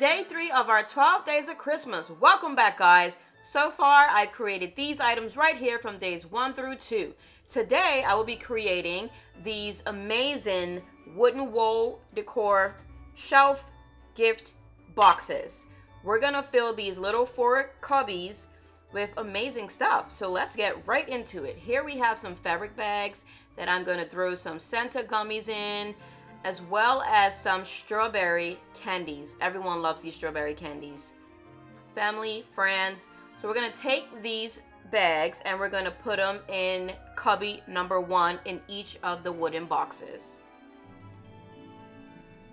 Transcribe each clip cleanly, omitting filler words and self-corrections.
Day 3 of our 12 days of Christmas. Welcome back, guys. So far, I've created these items right here from days 1 through 2. Today, I will be creating these amazing wooden wall decor shelf gift boxes. We're gonna fill these little 4 cubbies with amazing stuff. So let's get right into it. Here we have some fabric bags that I'm gonna throw some Santa gummies in, as well as some strawberry candies. Everyone loves these strawberry candies. Family, friends. So we're gonna take these bags and we're gonna put them in cubby number 1 in each of the wooden boxes.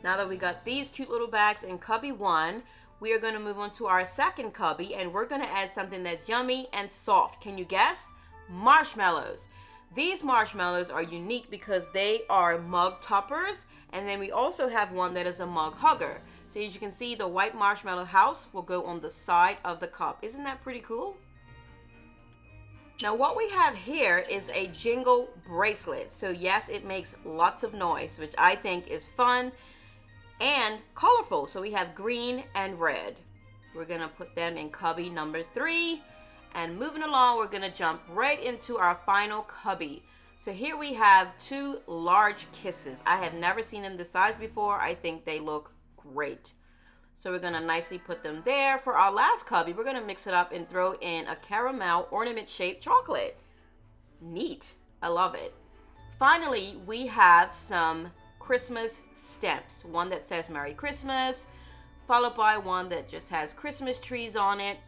Now that we got these cute little bags in cubby 1, we are gonna move on to our second cubby and we're gonna add something that's yummy and soft. Can you guess? Marshmallows. These marshmallows are unique because they are mug toppers, and then we also have one that is a mug hugger. So as you can see, the white marshmallow house will go on the side of the cup. Isn't that pretty cool? Now what we have here is a jingle bracelet. So yes, it makes lots of noise, which I think is fun and colorful. So we have green and red. We're gonna put them in cubby number 3. And moving along, we're gonna jump right into our final cubby. So here we have 2 large kisses. I have never seen them this size before. I think they look great. So we're gonna nicely put them there. For our last cubby, we're gonna mix it up and throw in a caramel ornament shaped chocolate. Neat, I love it. Finally, we have some Christmas stamps. One that says Merry Christmas, followed by one that just has Christmas trees on it.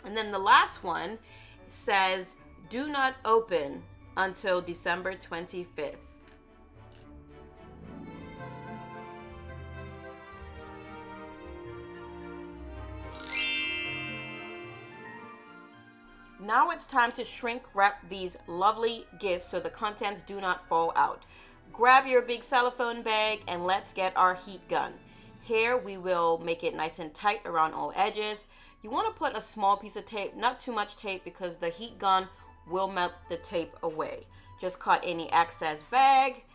And then the last one says, do not open until December 25th. Now it's time to shrink wrap these lovely gifts so the contents do not fall out. Grab your big cellophane bag and let's get our heat gun. Here we will make it nice and tight around all edges. You want to put a small piece of tape, not too much tape, because the heat gun will melt the tape away. Just cut any excess bag.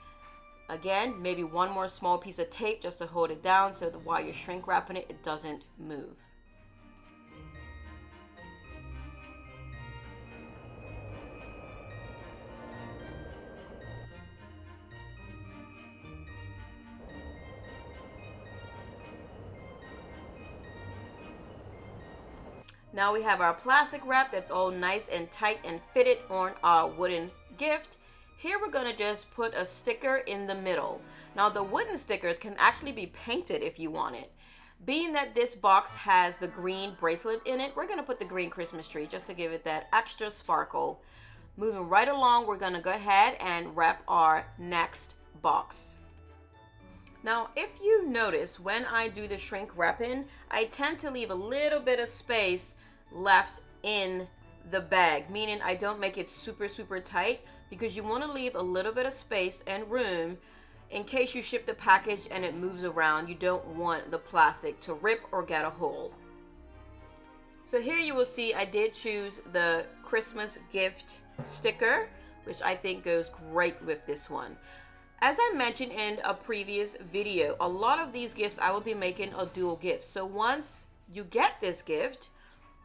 Again, maybe one more small piece of tape just to hold it down so that while you're shrink wrapping it, it doesn't move. Now we have our plastic wrap that's all nice and tight and fitted on our wooden gift. Here we're gonna just put a sticker in the middle. Now the wooden stickers can actually be painted if you want it. Being that this box has the green bracelet in it, we're gonna put the green Christmas tree just to give it that extra sparkle. Moving right along, we're gonna go ahead and wrap our next box. Now, if you notice when I do the shrink wrapping, I tend to leave a little bit of space left in the bag, meaning I don't make it super tight, because you want to leave a little bit of space and room in case you ship the package and it moves around. You don't want the plastic to rip or get a hole. So here you will see I did choose the Christmas gift sticker, which I think goes great with this one. As I mentioned in a previous video, a lot of these gifts I will be making a dual gift. So once you get this gift,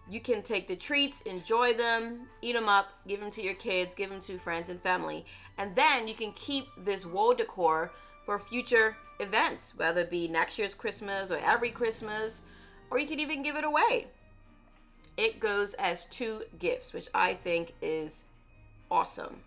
you can take the treats, enjoy them, eat them up, give them to your kids, give them to friends and family. And then you can keep this wall decor for future events, whether it be next year's Christmas or every Christmas, or you can even give it away. It goes as 2 gifts, which I think is awesome.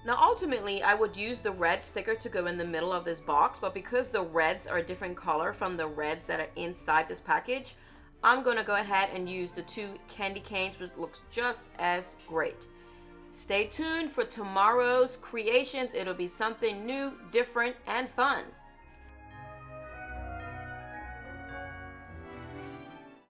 Now ultimately, I would use the red sticker to go in the middle of this box, but because the reds are a different color from the reds that are inside this package, I'm going to go ahead and use the 2 candy canes, which looks just as great. Stay tuned for tomorrow's creations. It'll be something new, different, and fun.